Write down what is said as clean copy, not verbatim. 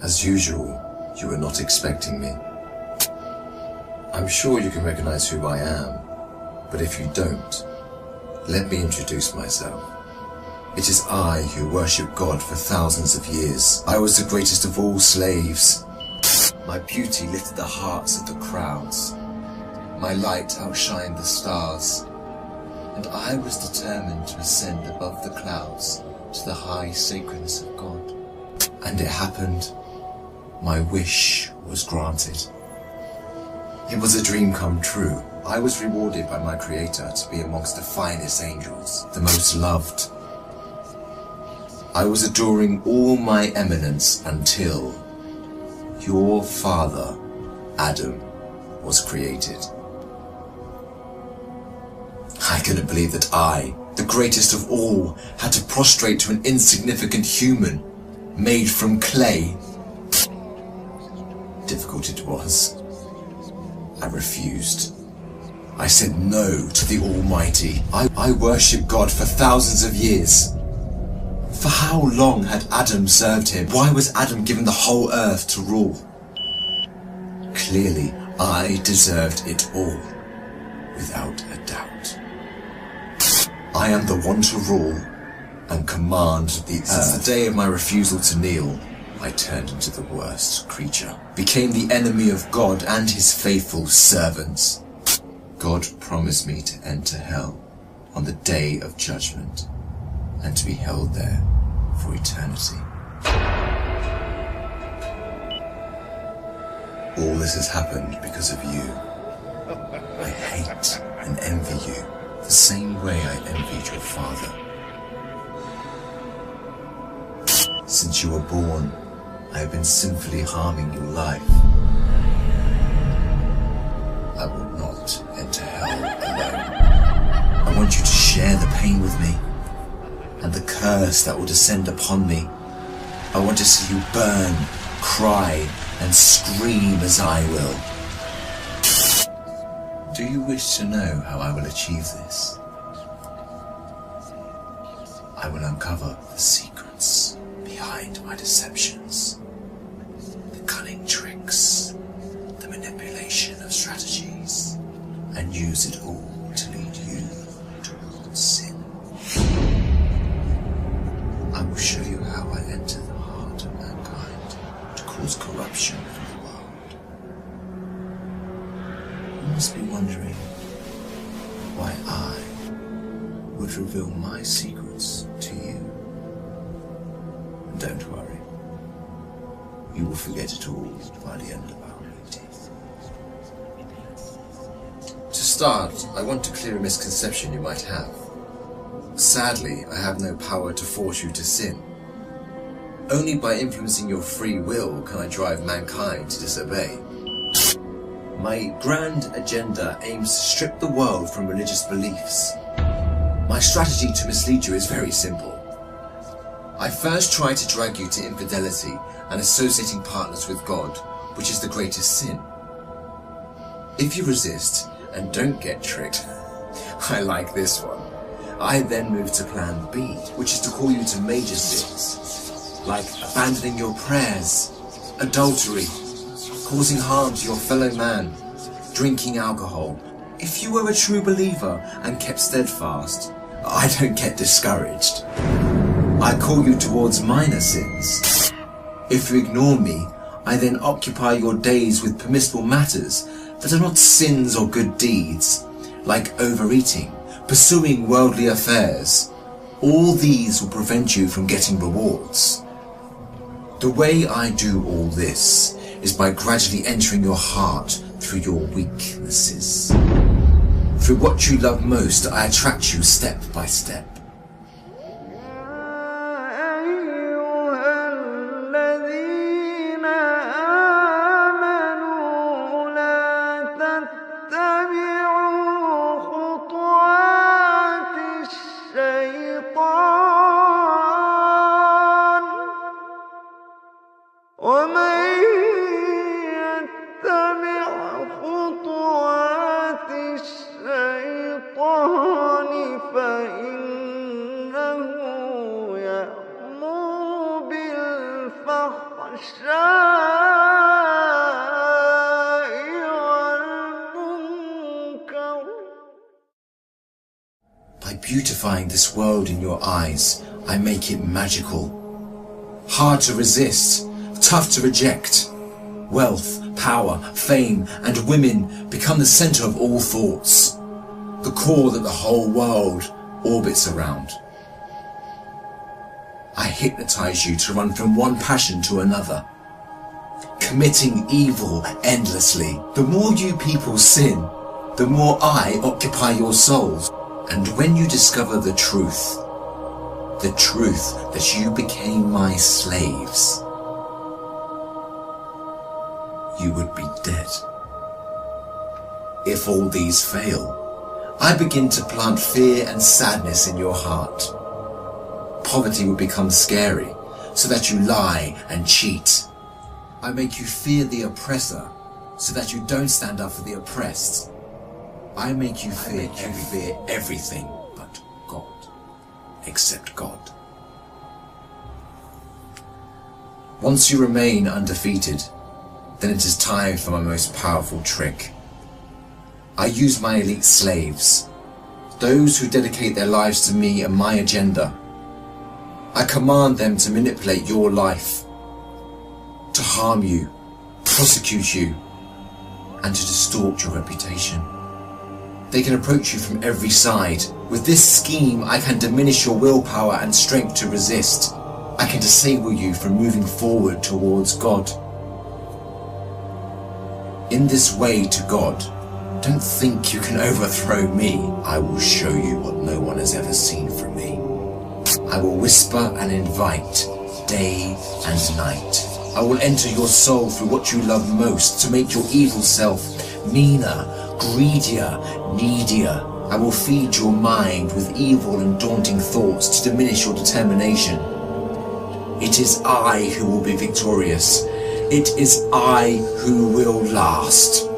As usual, you were not expecting me. I'm sure you can recognize who I am, but if you don't, let me introduce myself. It is I who worship God for thousands of years. I was the greatest of all slaves. My beauty lifted the hearts of the crowds. My light outshined the stars. And I was determined to ascend above the clouds to the high sacredness of God. And it happened. My wish was granted. It was a dream come true. I was rewarded by my Creator to be amongst the finest angels, the most loved. I was adoring all my eminence until your father, Adam, was created. I couldn't believe that I, the greatest of all, had to prostrate to an insignificant human made from clay. Difficult it was. I refused. I said no to the Almighty. I worshipped God for thousands of years. For how long had Adam served him? Why was Adam given the whole earth to rule? Clearly, I deserved it all, without a doubt. I am the one to rule and command the earth. Since the day of my refusal to kneel, I turned into the worst creature, became the enemy of God and his faithful servants. God promised me to enter hell on the day of judgment and to be held there for eternity. All this has happened because of you. I hate and envy you the same way I envied your father. Since you were born, I have been sinfully harming your life. I will not enter hell alone. I want you to share the pain with me and the curse that will descend upon me. I want to see you burn, cry, and scream as I will. Do you wish to know how I will achieve this? I will uncover the secrets behind my deceptions, the cunning tricks, the manipulation of strategies, and use it all to lead you towards sin. I will show you how I enter the heart of mankind to cause corruption in the world. You must be wondering why I would reveal my secrets to you. And don't worry, you will forget it all by the end of our meeting. To start, I want to clear a misconception you might have. Sadly, I have no power to force you to sin. Only by influencing your free will can I drive mankind to disobey. My grand agenda aims to strip the world from religious beliefs. My strategy to mislead you is very simple. I first try to drag you to infidelity and associating partners with God, which is the greatest sin. If you resist and don't get tricked, I like this one. I then move to plan B, which is to call you to major sins, like abandoning your prayers, adultery, causing harm to your fellow man, drinking alcohol. If you were a true believer and kept steadfast, I don't get discouraged. I call you towards minor sins. If you ignore me, I then occupy your days with permissible matters that are not sins or good deeds, like overeating, pursuing worldly affairs. All these will prevent you from getting rewards. The way I do all this is by gradually entering your heart through your weaknesses. Through what you love most, I attract you step by step. فإن Beautifying this world in your eyes, I make it magical. Hard to resist, tough to reject. Wealth, power, fame, and women become the center of all thoughts, the core that the whole world orbits around. I hypnotize you to run from one passion to another, committing evil endlessly. The more you people sin, the more I occupy your souls. And when you discover the truth that you became my slaves, you would be dead. If all these fail, I begin to plant fear and sadness in your heart. Poverty will become scary, so that you lie and cheat. I make you fear the oppressor, so that you don't stand up for the oppressed. I make you fear everything but God, except God. Once you remain undefeated, then it is time for my most powerful trick. I use my elite slaves, those who dedicate their lives to me and my agenda. I command them to manipulate your life, to harm you, prosecute you, and to distort your reputation. They can approach you from every side. With this scheme, I can diminish your willpower and strength to resist. I can disable you from moving forward towards God. In this way to God, don't think you can overthrow me. I will show you what no one has ever seen from me. I will whisper and invite, day and night. I will enter your soul through what you love most to make your evil self meaner, greedier, needier. I will feed your mind with evil and daunting thoughts to diminish your determination. It is I who will be victorious. It is I who will last.